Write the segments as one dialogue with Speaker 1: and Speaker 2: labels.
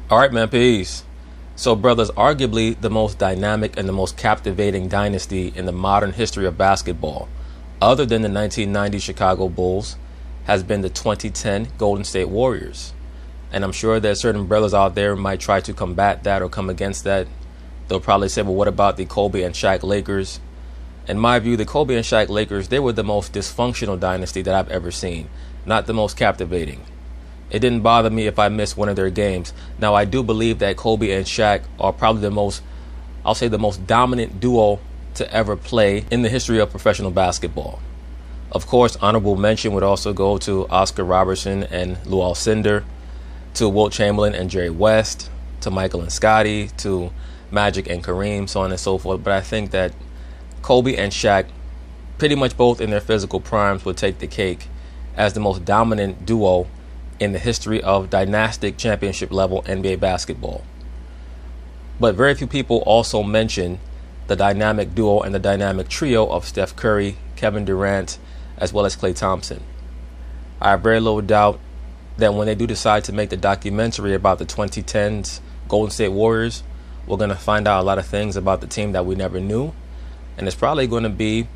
Speaker 1: All right, man, peace. So, brothers, arguably the most dynamic and the most captivating dynasty in the modern history of basketball, other than the 1990 Chicago Bulls, has been the 2010 Golden State Warriors. And I'm sure there's certain brothers out there who might try to combat that or come against that. They'll probably say, well, what about the Kobe and Shaq Lakers? In my view, the Kobe and Shaq Lakers, they were the most dysfunctional dynasty that I've ever seen, not the most captivating. It didn't bother me if I missed one of their games. Now, I do believe that Kobe and Shaq are probably the most dominant duo to ever play in the history of professional basketball. Of course, honorable mention would also go to Oscar Robertson and Lou Alcindor, to Wilt Chamberlain and Jerry West, to Michael and Scottie, to Magic and Kareem, so on and so forth. But I think that Kobe and Shaq, pretty much both in their physical primes, would take the cake as the most dominant duo in the history of dynastic championship level NBA basketball. But very few people also mention the dynamic duo and the dynamic trio of Steph Curry, Kevin Durant, as well as Klay Thompson. I have very little doubt that when they do decide to make the documentary about the 2010s Golden State Warriors, we're going to find out a lot of things about the team that we never knew. And it's probably going to be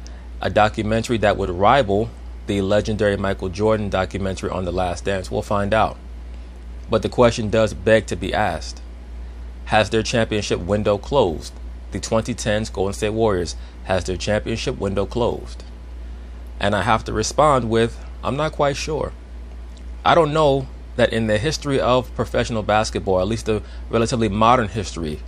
Speaker 1: a documentary that would rival the legendary Michael Jordan documentary on The Last Dance. We'll find out. But the question does beg to be asked. Has their championship window closed? The 2010s Golden State Warriors, has their championship window closed? And I have to respond with, I'm not quite sure. I don't know that in the history of professional basketball, at least the relatively modern history,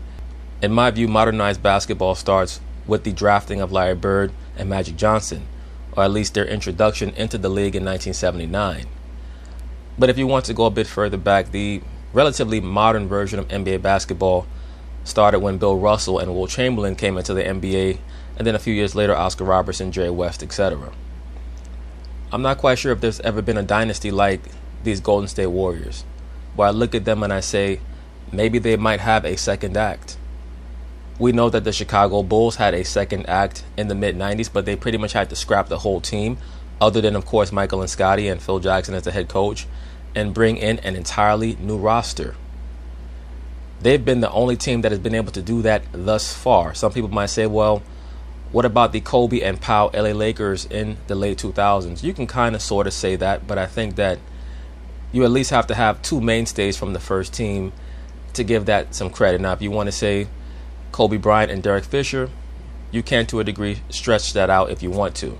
Speaker 1: in my view, modernized basketball starts with the drafting of Larry Bird and Magic Johnson, or at least their introduction into the league in 1979. But if you want to go a bit further back, the relatively modern version of NBA basketball started when Bill Russell and Wilt Chamberlain came into the NBA, and then a few years later, Oscar Robertson, Jerry West, etc. I'm not quite sure if there's ever been a dynasty like these Golden State Warriors, where I look at them and I say, maybe they might have a second act. We know that the Chicago Bulls had a second act in the mid-90s, but they pretty much had to scrap the whole team, other than, of course, Michael and Scottie and Phil Jackson as the head coach, and bring in an entirely new roster. They've been the only team that has been able to do that thus far. Some people might say, well, what about the Kobe and Powell LA Lakers in the late 2000s? You can kind of sort of say that, but I think that you at least have to have two mainstays from the first team to give that some credit. Now, if you want to say Kobe Bryant and Derek Fisher, you can, to a degree, stretch that out if you want to.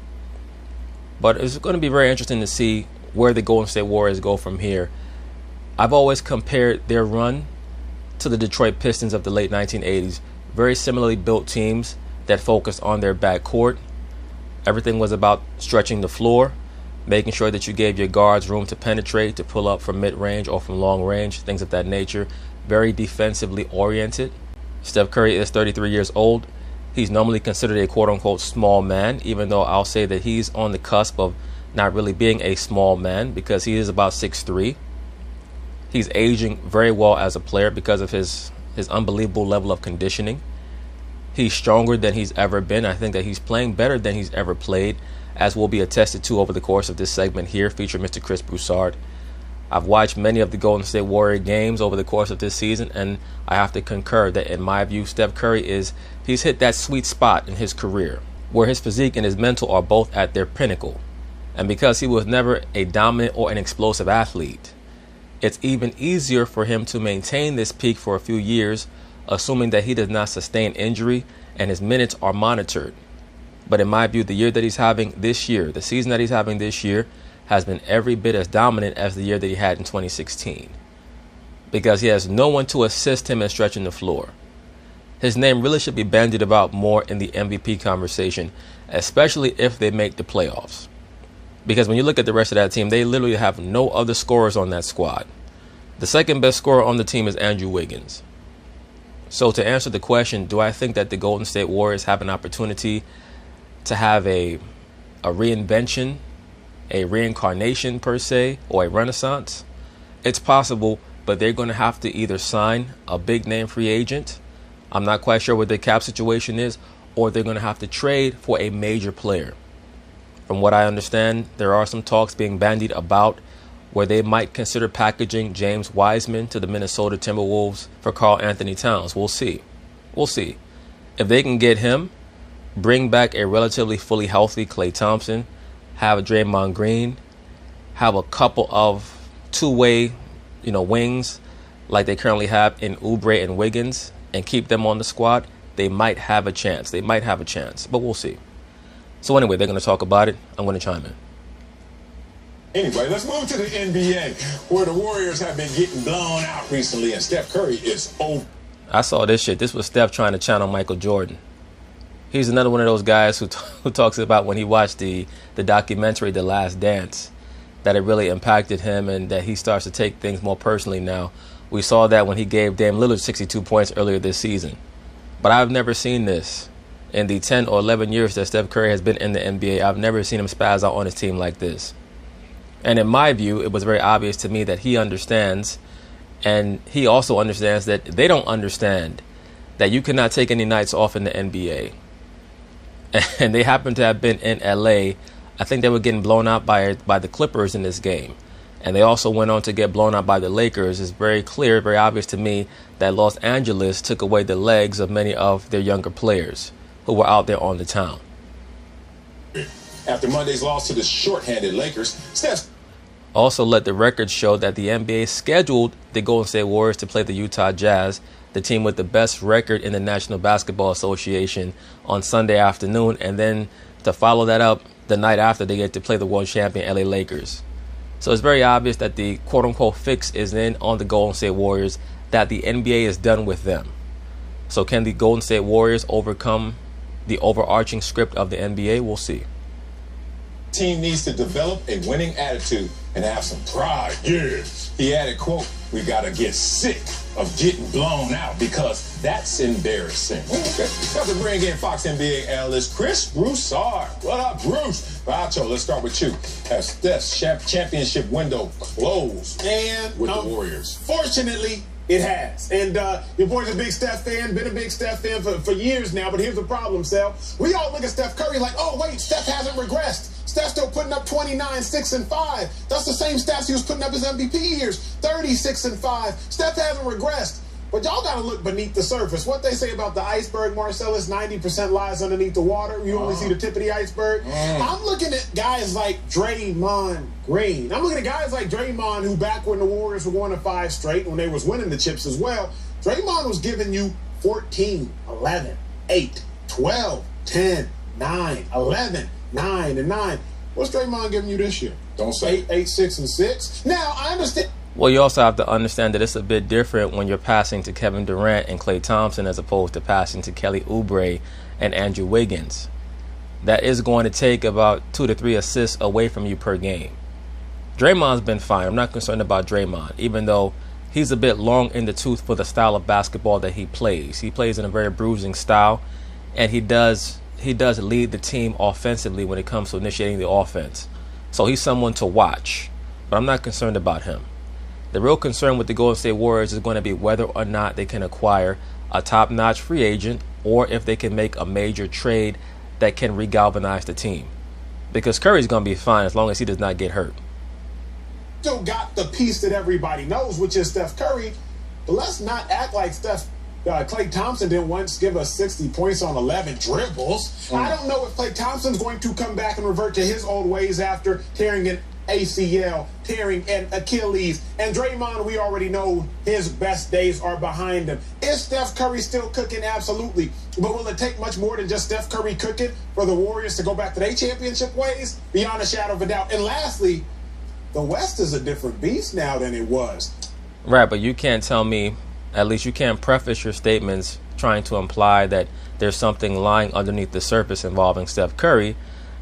Speaker 1: But it's going to be very interesting to see where the Golden State Warriors go from here. I've always compared their run to the Detroit Pistons of the late 1980s. Very similarly built teams that focused on their backcourt. Everything was about stretching the floor, making sure that you gave your guards room to penetrate, to pull up from mid-range or from long range, things of that nature. Very defensively oriented. Steph Curry is 33 years old. He's normally considered a quote-unquote small man, even though I'll say that he's on the cusp of not really being a small man because he is about 6'3". He's aging very well as a player because of his unbelievable level of conditioning. He's stronger than he's ever been. I think that he's playing better than he's ever played, as will be attested to over the course of this segment here featuring Mr. Chris Broussard. I've watched many of the Golden State Warrior games over the course of this season, and I have to concur that, in my view, Steph Curry he's hit that sweet spot in his career where his physique and his mental are both at their pinnacle. And because he was never a dominant or an explosive athlete, it's even easier for him to maintain this peak for a few years, assuming that he does not sustain injury and his minutes are monitored. But in my view, the year that he's having this year, the season that he's having this year, has been every bit as dominant as the year that he had in 2016. Because he has no one to assist him in stretching the floor. His name really should be bandied about more in the MVP conversation, especially if they make the playoffs. Because when you look at the rest of that team, they literally have no other scorers on that squad. The second best scorer on the team is Andrew Wiggins. So to answer the question, do I think that the Golden State Warriors have an opportunity to have a reinvention, a reincarnation per se, or a renaissance? It's possible, but they're going to have to either sign a big name free agent, I'm not quite sure what their cap situation is, or they're going to have to trade for a major player. From what I understand, there are some talks being bandied about where they might consider packaging James Wiseman to the Minnesota Timberwolves for Karl Anthony Towns. We'll see. We'll see. If they can get him, bring back a relatively fully healthy Klay Thompson, have a Draymond Green, have a couple of two-way, wings like they currently have in Oubre and Wiggins, and keep them on the squad, they might have a chance. They might have a chance, but we'll see. So anyway, they're going to talk about it. I'm going to chime in.
Speaker 2: Anyway, let's move to the NBA, where the Warriors have been getting blown out recently, and Steph Curry is over.
Speaker 1: I saw this shit. This was Steph trying to channel Michael Jordan. He's another one of those guys who talks about when he watched the documentary The Last Dance, that it really impacted him and that he starts to take things more personally now. We saw that when he gave Dame Lillard 62 points earlier this season. But I've never seen this. In the 10 or 11 years that Steph Curry has been in the NBA, I've never seen him spaz out on his team like this. And in my view, it was very obvious to me that he understands, and he also understands that they don't understand that you cannot take any nights off in the NBA. And they happen to have been in LA. I think they were getting blown out by the Clippers in this game. And they also went on to get blown out by the Lakers. It's very clear, very obvious to me that Los Angeles took away the legs of many of their younger players who were out there on the town.
Speaker 2: After Monday's loss to the shorthanded Lakers, Steph
Speaker 1: also let the record show that the NBA scheduled the Golden State Warriors to play the Utah Jazz, the team with the best record in the National Basketball Association, on Sunday afternoon, and then to follow that up the night after, they get to play the world champion LA Lakers. So it's very obvious that the quote-unquote fix is in on the Golden State Warriors, that the NBA is done with them. So can the Golden State Warriors overcome the overarching script of the NBA? We'll see.
Speaker 2: Team needs to develop a winning attitude and have some pride. Yeah. He added, quote, "We got to get sick of getting blown out because that's embarrassing." Okay. Got to bring in Fox NBA analyst Chris Broussard. What up, Bruce? Bacho, let's start with you. Has Steph's championship window closed with the Warriors?
Speaker 3: Fortunately, it has. And your boy's a big Steph fan, been a big Steph fan for years now. But here's the problem, Sel. We all look at Steph Curry like, oh, wait, Steph hasn't regressed. Steph's still putting up 29, 6, and 5. That's the same stats he was putting up his MVP years, 36 and 5. Steph hasn't regressed. But y'all got to look beneath the surface. What they say about the iceberg, Marcellus, 90% lies underneath the water. You only see the tip of the iceberg. I'm looking at guys like Draymond Green. I'm looking at guys like Draymond who back when the Warriors were going to 5 straight, when they was winning the chips as well, Draymond was giving you 14, 11, 8, 12, 10, 9, 11, 9, and 9. What's Draymond giving you this year?
Speaker 2: Don't say
Speaker 3: 8, 6, and 6. Now, I understand.
Speaker 1: Well, you also have to understand that it's a bit different when you're passing to Kevin Durant and Klay Thompson as opposed to passing to Kelly Oubre and Andrew Wiggins. That is going to take about 2 to 3 assists away from you per game. Draymond's been fine. I'm not concerned about Draymond, even though he's a bit long in the tooth for the style of basketball that he plays. He plays in a very bruising style, and he does lead the team offensively when it comes to initiating the offense. So he's someone to watch, but I'm not concerned about him. The real concern with the Golden State Warriors is going to be whether or not they can acquire a top-notch free agent or if they can make a major trade that can regalvanize the team. Because Curry's going to be fine as long as he does not get hurt.
Speaker 3: Still got the piece that everybody knows, which is Steph Curry. But let's not act like Klay Thompson didn't once give us 60 points on 11 dribbles. I don't know if Klay Thompson's going to come back and revert to his old ways after tearing an ACL, tearing an Achilles. And Draymond, we already know his best days are behind him. Is Steph Curry still cooking? Absolutely. But will it take much more than just Steph Curry cooking for the Warriors to go back to their championship ways? Beyond a shadow of a doubt. And lastly, the West is a different beast now than it was.
Speaker 1: Right, but you can't tell me, at least you can't preface your statements trying to imply that there's something lying underneath the surface involving Steph Curry,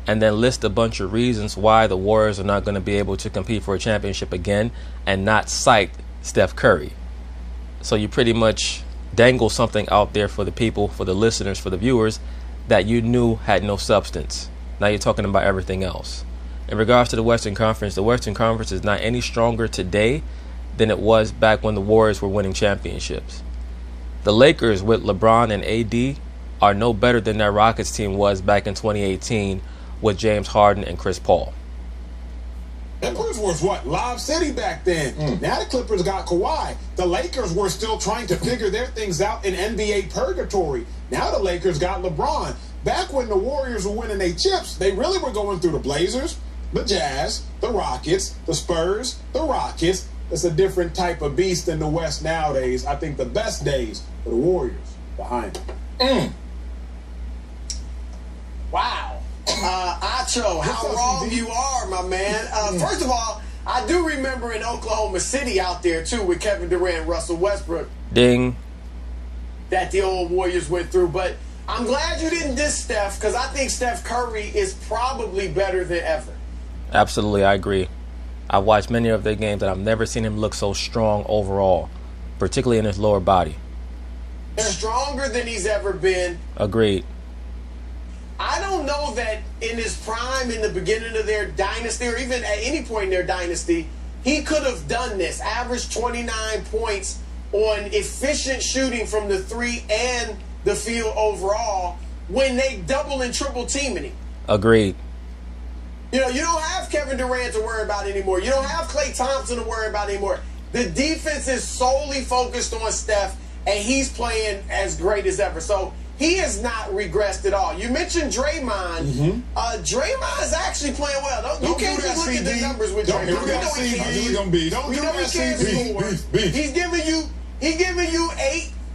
Speaker 1: and then list a bunch of reasons why the Warriors are not going to be able to compete for a championship again and not cite Steph Curry. So you pretty much dangle something out there for the people, for the listeners, for the viewers that you knew had no substance. Now you're talking about everything else. In regards to the Western Conference is not any stronger today than it was back when the Warriors were winning championships. The Lakers with LeBron and AD are no better than that Rockets team was back in 2018 with James Harden and Chris Paul.
Speaker 3: Clippers was what? Lob City back then. Now the Clippers got Kawhi. The Lakers were still trying to figure their things out in NBA purgatory. Now the Lakers got LeBron. Back when the Warriors were winning their chips, they really were going through the Blazers, the Jazz, the Rockets, the Spurs, the Rockets. It's a different type of beast in the West nowadays. I think the best days for the Warriors behind them.
Speaker 4: Wow. Acho, how wrong you are, my man. First of all, I do remember in Oklahoma City out there, too, with Kevin Durant, Russell Westbrook.
Speaker 1: Ding.
Speaker 4: That the old Warriors went through. But I'm glad you didn't diss Steph, because I think Steph Curry is probably better than ever.
Speaker 1: Absolutely, I agree. I've watched many of their games, and I've never seen him look so strong overall, particularly in his lower body.
Speaker 4: Stronger than he's ever been.
Speaker 1: Agreed.
Speaker 4: I don't know that in his prime, in the beginning of their dynasty, or even at any point in their dynasty, he could have done this. Averaged 29 points on efficient shooting from the three and the field overall when they double and triple teaming him.
Speaker 1: Agreed.
Speaker 4: You know, you don't have Kevin Durant to worry about anymore. You don't have Klay Thompson to worry about anymore. The defense is solely focused on Steph, and he's playing as great as ever. So he has not regressed at all. You mentioned Draymond. Draymond is actually playing well. You can't just look at the numbers with Draymond.
Speaker 3: Don't do that,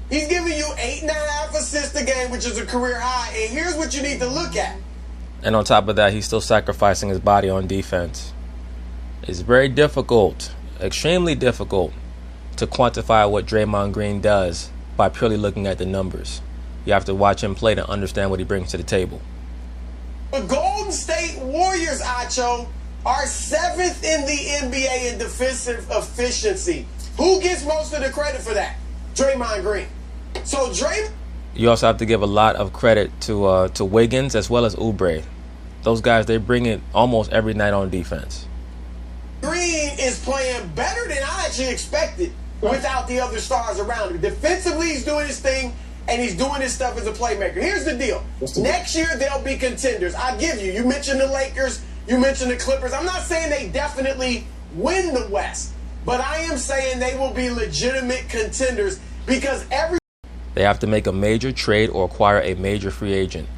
Speaker 4: He's giving you 8.5 assists a game, which is a career high. And here's what you need to look at.
Speaker 1: And on top of that, he's still sacrificing his body on defense. It's very difficult, extremely difficult, to quantify what Draymond Green does by purely looking at the numbers. You have to watch him play to understand what he brings to the table.
Speaker 4: The Golden State Warriors, Acho, are 7th in the NBA in defensive efficiency. Who gets most of the credit for that? Draymond Green. So
Speaker 1: you also have to give a lot of credit to Wiggins as well as Oubre. Those guys, they bring it almost every night on defense.
Speaker 4: Green is playing better than I actually expected without the other stars around him. Defensively, he's doing his thing, and he's doing his stuff as a playmaker. Here's the deal. Next year, they'll be contenders. I give you. You mentioned the Lakers. You mentioned the Clippers. I'm not saying they definitely win the West, but I am saying they will be legitimate contenders because
Speaker 1: they have to make a major trade or acquire a major free agent.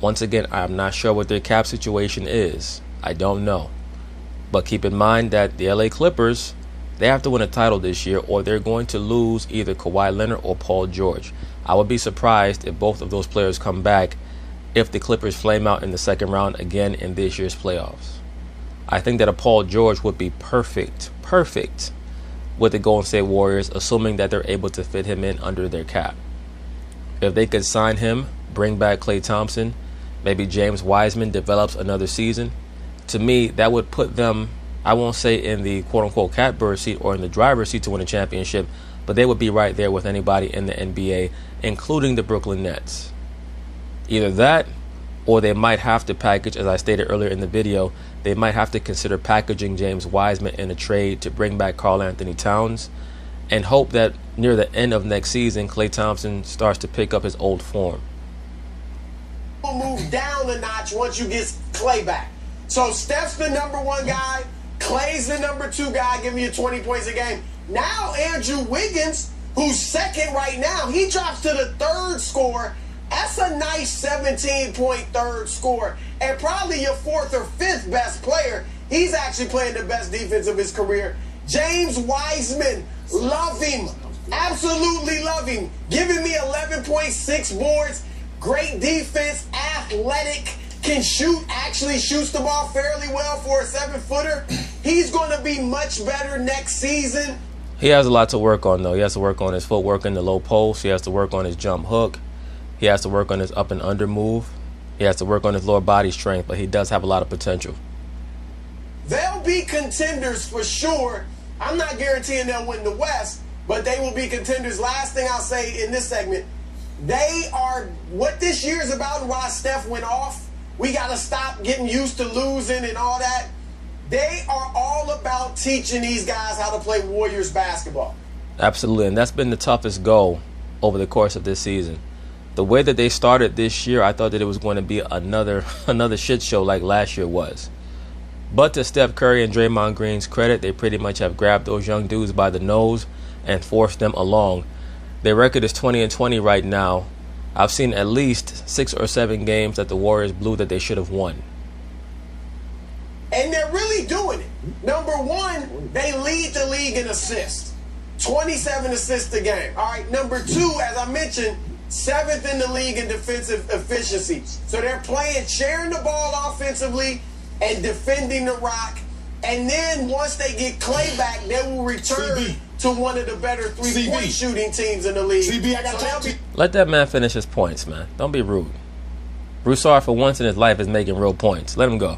Speaker 1: Once again, I'm not sure what their cap situation is. I don't know. But keep in mind that the LA Clippers, they have to win a title this year or they're going to lose either Kawhi Leonard or Paul George. I would be surprised if both of those players come back if the Clippers flame out in the second round again in this year's playoffs. I think that a Paul George would be perfect with the Golden State Warriors, assuming that they're able to fit him in under their cap. If they could sign him, bring back Klay Thompson, maybe James Wiseman develops another season, to me, that would put them, I won't say in the quote-unquote catbird seat or in the driver's seat to win a championship, but they would be right there with anybody in the NBA, including the Brooklyn Nets. Either that, or they might have to package, as I stated earlier in the video, they might have to consider packaging James Wiseman in a trade to bring back Karl Anthony Towns and hope that near the end of next season, Klay Thompson starts to pick up his old form.
Speaker 4: Move down a notch once you get Klay back. So Steph's the number one guy. Klay's the number two guy, giving you 20 points a game. Now Andrew Wiggins, who's second right now, he drops to the third scorer. That's a nice 17-point third scorer. And probably your fourth or fifth best player. He's actually playing the best defense of his career. James Wiseman, love him. Absolutely love him. Giving me 11.6 boards. Great defense, athletic, can shoot, actually shoots the ball fairly well for a 7-footer. He's going to be much better next season.
Speaker 1: He has a lot to work on, though. He has to work on his footwork in the low post. He has to work on his jump hook. He has to work on his up and under move. He has to work on his lower body strength, but he does have a lot of potential.
Speaker 4: They'll be contenders for sure. I'm not guaranteeing they'll win the West, but they will be contenders. Last thing I'll say in this segment, they are what this year is about and why Steph went off. We got to stop getting used to losing and all that. They are all about teaching these guys how to play Warriors basketball.
Speaker 1: Absolutely, and that's been the toughest goal over the course of this season. The way that they started this year, I thought that it was going to be another shit show like last year was. But to Steph Curry and Draymond Green's credit, they pretty much have grabbed those young dudes by the nose and forced them along. Their record is 20-20 right now. I've seen at least 6 or 7 games that the Warriors blew that they should have won.
Speaker 4: And they're really doing it. Number one, they lead the league in assists. 27 assists a game. All right. Number two, as I mentioned, 7th in the league in defensive efficiency. So they're sharing the ball offensively and defending the rock. And then once they get Clay back, they will return to one of the better three-point shooting teams in the league.
Speaker 3: CB, I got to talk to you.
Speaker 1: Let that man finish his points, man. Don't be rude. Broussard, for once in his life, is making real points. Let him go.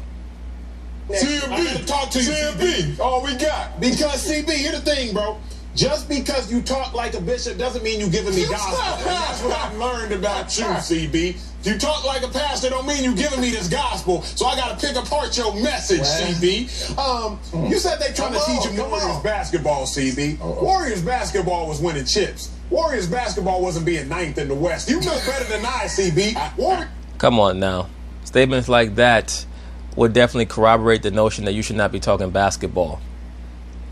Speaker 3: CB, I got to talk to you, CB. All we got. Because, CB, here's the thing, bro. Just because you talk like a bishop doesn't mean you giving me gospel. And that's what I've learned about you, CB. If you talk like a pastor don't mean you giving me this gospel. So I got to pick apart your message, CB. You said they trying to teach you Warriors basketball, CB. Warriors basketball was winning chips. Warriors basketball wasn't being 9th in the West. You know better than I, CB.
Speaker 1: Come on now. Statements like that would definitely corroborate the notion that you should not be talking basketball.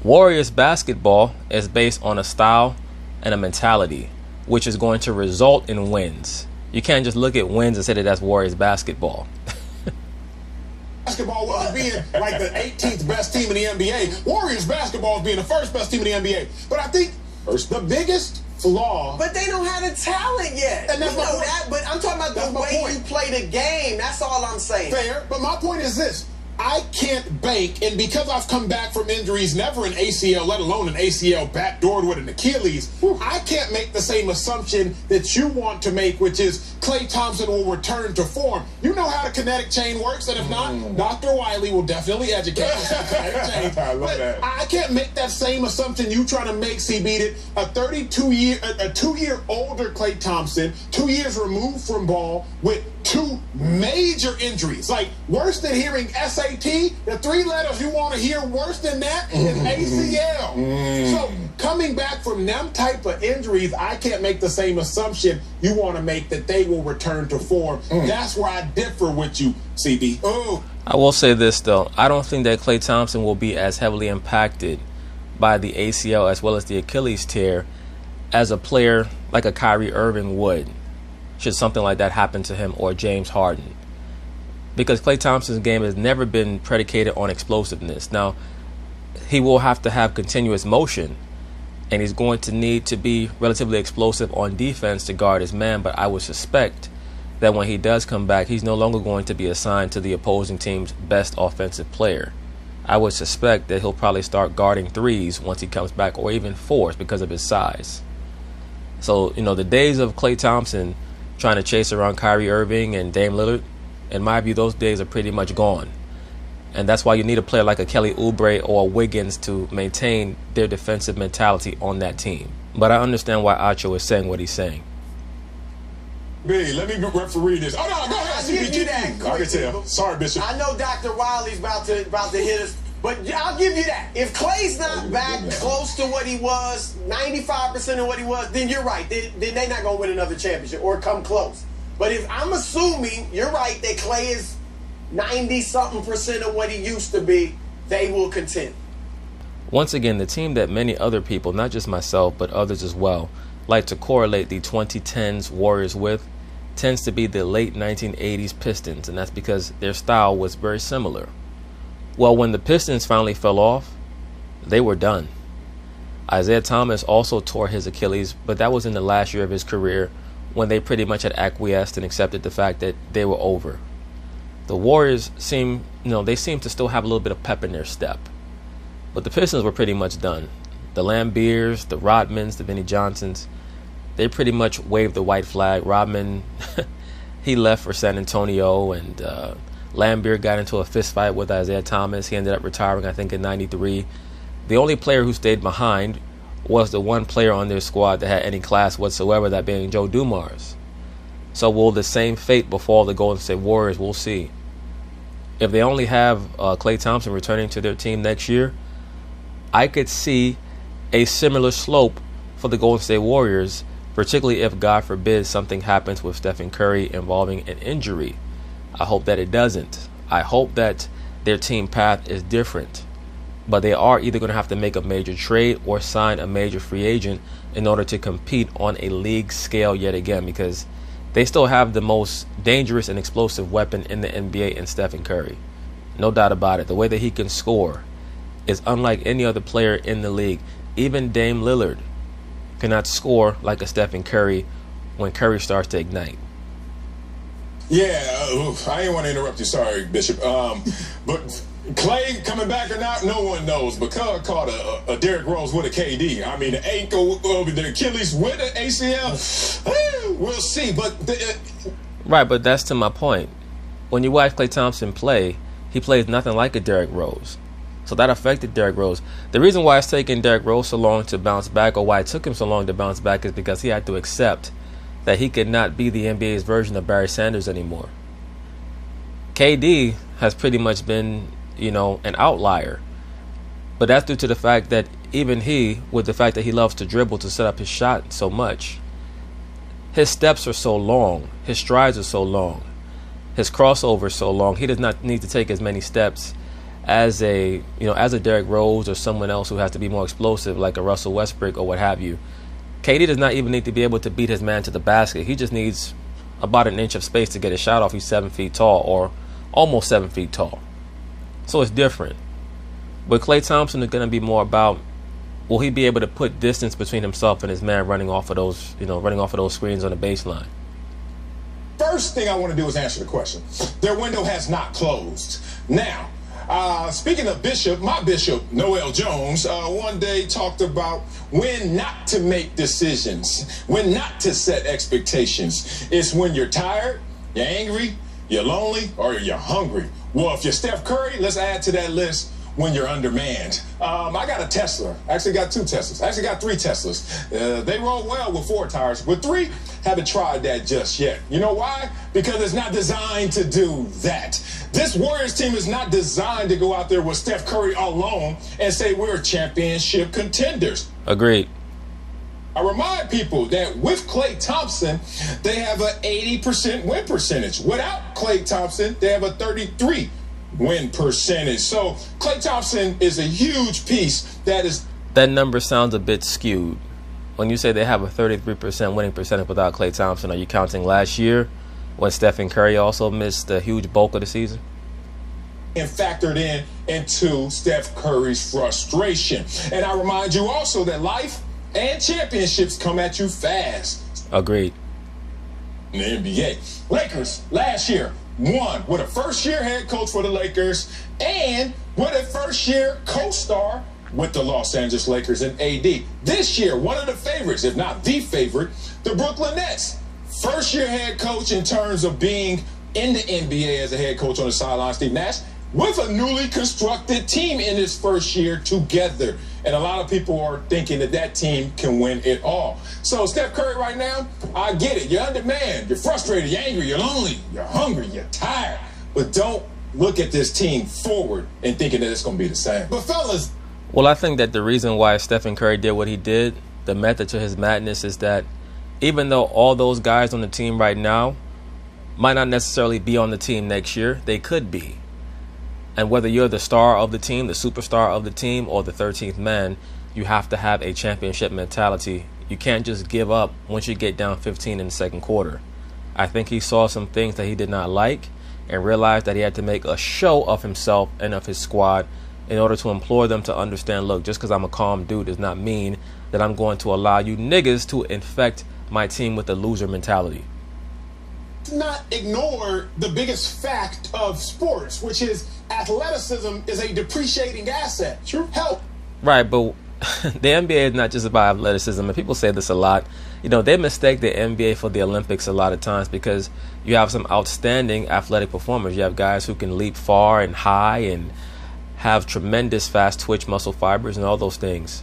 Speaker 1: Warriors basketball is based on a style and a mentality, which is going to result in wins. You can't just look at wins and say that that's Warriors basketball.
Speaker 3: Basketball wasn't being like the 18th best team in the NBA. Warriors basketball is being the first best team in the NBA. But I think the biggest flaw.
Speaker 4: But they don't have the talent yet.
Speaker 3: And that's
Speaker 4: we know that, but I'm talking about the way you play the game. That's all I'm saying.
Speaker 3: Fair, but my point is this. I can't bank, and because I've come back from injuries, never an ACL, let alone an ACL backdoored with an Achilles, I can't make the same assumption that you want to make, which is Klay Thompson will return to form. You know how the kinetic chain works, and if not, Dr. Wiley will definitely educate us on the kinetic chain. I love that. I can't make that same assumption you trying to make, CB, that a 2-year older Klay Thompson, 2 years removed from ball with 2 major injuries, like worse than hearing SAT, the 3 letters you want to hear worse than that is ACL. So coming back from them type of injuries, I can't make the same assumption you want to make that they will return to form. That's where I differ with you, CB.
Speaker 1: I will say this, though. I don't think that Klay Thompson will be as heavily impacted by the ACL as well as the Achilles tear as a player like a Kyrie Irving would, should something like that happen to him, or James Harden. Because Klay Thompson's game has never been predicated on explosiveness. Now, he will have to have continuous motion, and he's going to need to be relatively explosive on defense to guard his man, but I would suspect that when he does come back, he's no longer going to be assigned to the opposing team's best offensive player. I would suspect that he'll probably start guarding 3s once he comes back, or even 4s because of his size. So, the days of Klay Thompson trying to chase around Kyrie Irving and Dame Lillard, in my view, those days are pretty much gone. And that's why you need a player like a Kelly Oubre or a Wiggins to maintain their defensive mentality on that team. But I understand why Acho is saying what he's saying.
Speaker 3: B, let me referee this. Oh, no, go ahead.
Speaker 4: I'll give you that.
Speaker 3: I can tell. Sorry, Bishop.
Speaker 4: I know Dr. Wiley's about to hit us, but I'll give you that. If Klay's not back close to what he was, 95% of what he was, then you're right. Then they're not going to win another championship or come close. But if I'm assuming you're right that Klay is 90-something% of what he used to be, they will contend.
Speaker 1: Once again, the team that many other people, not just myself, but others as well, like to correlate the 2010s Warriors with tends to be the late 1980s Pistons, and that's because their style was very similar. Well, when the Pistons finally fell off, they were done. Isaiah Thomas also tore his Achilles, but that was in the last year of his career when they pretty much had acquiesced and accepted the fact that they were over. The Warriors seem to still have a little bit of pep in their step. But the Pistons were pretty much done. The Lambeers, the Rodmans, the Vinnie Johnsons, they pretty much waved the white flag. Rodman, he left for San Antonio, and Lambeer got into a fist fight with Isaiah Thomas. He ended up retiring, I think, in '93. The only player who stayed behind was the one player on their squad that had any class whatsoever, that being Joe Dumars. So will the same fate befall the Golden State Warriors? We'll see. If they only have Klay Thompson returning to their team next year, I could see a similar slope for the Golden State Warriors, particularly if, God forbid, something happens with Stephen Curry involving an injury. I hope that it doesn't. I hope that their team path is different. But they are either going to have to make a major trade or sign a major free agent in order to compete on a league scale yet again, because they still have the most dangerous and explosive weapon in the NBA in Stephen Curry. No doubt about it. The way that he can score is unlike any other player in the league. Even Dame Lillard cannot score like a Stephen Curry when Curry starts to ignite.
Speaker 2: Yeah, I didn't want to interrupt you. Sorry, Bishop. But Clay coming back or not, no one knows. But Cud caught a Derrick Rose with a KD. I mean, the ankle, the Achilles with an ACL. We'll see. But
Speaker 1: right, but that's to my point. When you watch Klay Thompson play, he plays nothing like a Derrick Rose. So that affected Derrick Rose. The reason why it's taken Derrick Rose so long to bounce back, or why it took him so long to bounce back, is because he had to accept that he could not be the NBA's version of Barry Sanders anymore. KD has pretty much been, an outlier. But that's due to the fact that even he, with the fact that he loves to dribble to set up his shot so much, his steps are so long, his strides are so long, his crossover is so long, he does not need to take as many steps as a Derrick Rose or someone else who has to be more explosive, like a Russell Westbrook or what have you. KD does not even need to be able to beat his man to the basket. He just needs about an inch of space to get a shot off. He's 7 feet tall, or almost 7 feet tall. So it's different. But Klay Thompson is going to be more about, will he be able to put distance between himself and his man running off of those screens on the baseline?
Speaker 2: First thing I want to do is answer the question. Their window has not closed. Now, speaking of Bishop, my Bishop, Noel Jones, one day talked about when not to make decisions, when not to set expectations. It's when you're tired, you're angry, you're lonely, or you're hungry. Well, if you're Steph Curry, let's add to that list when you're undermanned. I got a Tesla. I actually got 2 Teslas. I actually got 3 Teslas. They roll well with 4 tires. With 3, haven't tried that just yet. You know why? Because it's not designed to do that. This Warriors team is not designed to go out there with Steph Curry alone and say we're championship contenders.
Speaker 1: Agreed.
Speaker 2: I remind people that with Klay Thompson, they have an 80% win percentage. Without Klay Thompson, they have a 33% win percentage. So Klay Thompson is a huge piece
Speaker 1: that number sounds a bit skewed. When you say they have a 33% winning percentage without Klay Thompson, are you counting last year when Stephen Curry also missed a huge bulk of the season?
Speaker 2: And factored into Steph Curry's frustration. And I remind you also that life and championships come at you fast.
Speaker 1: Agreed.
Speaker 2: In the NBA, Lakers last year won with a first-year head coach for the Lakers and with a first-year co-star with the Los Angeles Lakers and AD. This year, one of the favorites, if not the favorite, the Brooklyn Nets. First-year head coach in terms of being in the NBA as a head coach on the sideline, Steve Nash, with a newly constructed team in his first year together. And a lot of people are thinking that team can win it all. So Steph Curry right now, I get it. You're undermanned. You're frustrated. You're angry. You're lonely. You're hungry. You're tired. But don't look at this team forward and thinking that it's going to be the same. But fellas.
Speaker 1: Well, I think that the reason why Stephen Curry did what he did, the method to his madness, is that even though all those guys on the team right now might not necessarily be on the team next year, they could be. And whether you're the star of the team, the superstar of the team, or the 13th man, you have to have a championship mentality. You can't just give up once you get down 15 in the second quarter. I think he saw some things that he did not like and realized that he had to make a show of himself and of his squad in order to implore them to understand, look, just because I'm a calm dude does not mean that I'm going to allow you niggas to infect my team with a loser mentality.
Speaker 3: Not ignore the biggest fact of sports, which is athleticism is a depreciating asset.
Speaker 2: True.
Speaker 3: Help.
Speaker 1: Right, but the NBA is not just about athleticism, and people say this a lot. They mistake the NBA for the Olympics a lot of times because you have some outstanding athletic performers. You have guys who can leap far and high and have tremendous fast twitch muscle fibers and all those things.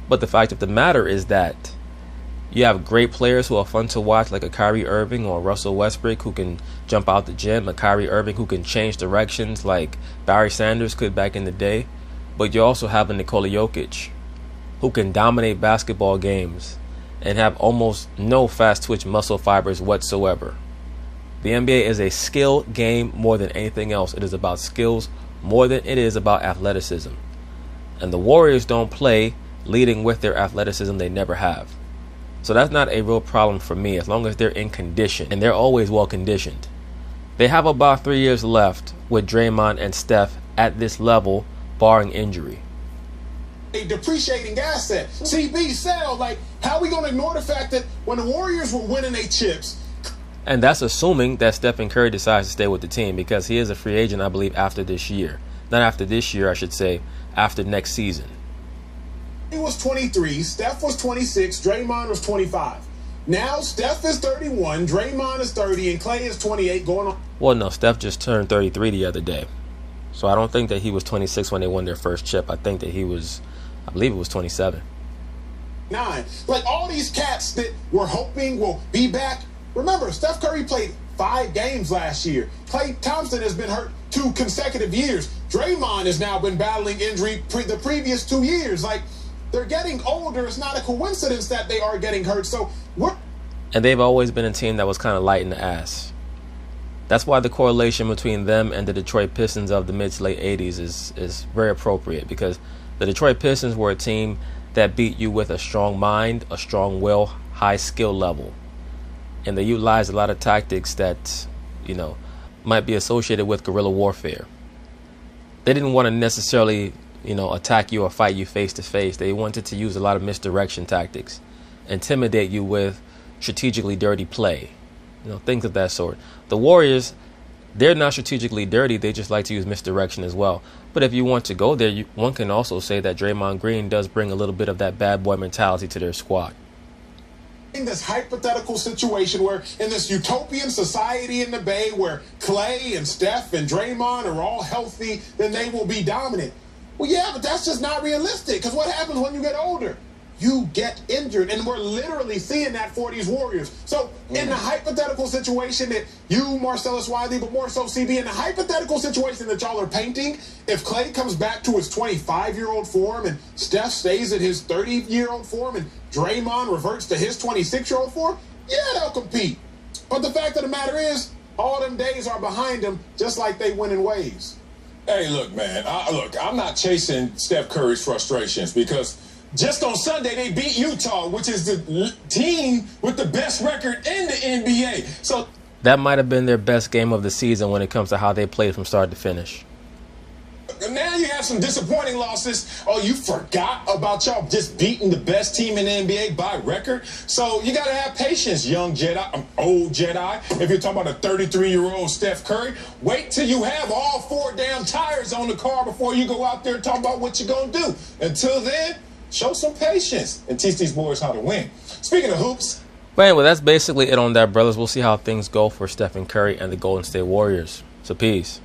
Speaker 1: But the fact of the matter is that you have great players who are fun to watch, like a Kyrie Irving or Russell Westbrook, who can jump out the gym, a Kyrie Irving who can change directions like Barry Sanders could back in the day. But you also have a Nikola Jokic who can dominate basketball games and have almost no fast twitch muscle fibers whatsoever. The NBA is a skill game more than anything else. It is about skills more than it is about athleticism. And the Warriors don't play leading with their athleticism. They never have. So that's not a real problem for me as long as they're in condition, and they're always well conditioned. They have about 3 years left with Draymond and Steph at this level, barring injury.
Speaker 3: A depreciating asset. CB sell, like, how are we going to ignore the fact that when the Warriors were winning their chips?
Speaker 1: And that's assuming that Stephen Curry decides to stay with the team, because he is a free agent, I believe, after this year. Not after this year, I should say, after next season.
Speaker 3: He was 23, Steph was 26, Draymond was 25. Now Steph is 31, Draymond is 30, and Klay is 28 going on.
Speaker 1: Well, no, Steph just turned 33 the other day. So I don't think that he was 26 when they won their first chip. I think that he was, I believe it was 27.
Speaker 3: Like all these cats that we're hoping will be back. Remember, Steph Curry played 5 games last year. Klay Thompson has been hurt 2 consecutive years. Draymond has now been battling injury the previous 2 years. Like, they're getting older. It's not a coincidence that they are getting hurt. So
Speaker 1: and they've always been a team that was kind of light in the ass. That's why the correlation between them and the Detroit Pistons of the mid to late 80s is very appropriate, because the Detroit Pistons were a team that beat you with a strong mind, a strong will, high skill level. And they utilized a lot of tactics that, might be associated with guerrilla warfare. They didn't want to necessarily, attack you or fight you face to face. They wanted to use a lot of misdirection tactics, intimidate you with strategically dirty play, things of that sort. The Warriors, they're not strategically dirty. They just like to use misdirection as well. But if you want to go there, one can also say that Draymond Green does bring a little bit of that bad boy mentality to their squad.
Speaker 3: In this hypothetical situation where in this utopian society in the Bay where Klay and Steph and Draymond are all healthy, then they will be dominant. Well, yeah, but that's just not realistic, because what happens when you get older? You get injured, and we're literally seeing that for these Warriors. So in the hypothetical situation that you, Marcellus Wiley, but more so CB, in the hypothetical situation that y'all are painting, if Klay comes back to his 25-year-old form and Steph stays at his 30-year-old form and Draymond reverts to his 26-year-old form, yeah, they'll compete. But the fact of the matter is, all them days are behind them, just like they win in waves.
Speaker 2: Hey, look, man. I'm not chasing Steph Curry's frustrations, because just on Sunday, they beat Utah, which is the team with the best record in the NBA. So
Speaker 1: that might have been their best game of the season when it comes to how they played from start to finish.
Speaker 2: Now you have some disappointing losses. Oh, you forgot about y'all just beating the best team in the NBA by record? So you got to have patience, young Jedi, old Jedi. If you're talking about a 33-year-old Steph Curry, wait till you have all 4 damn tires on the car before you go out there and talk about what you're going to do. Until then, show some patience and teach these boys how to win. Speaking of hoops.
Speaker 1: But anyway, that's basically it on that, brothers. We'll see how things go for Stephen Curry and the Golden State Warriors. So peace.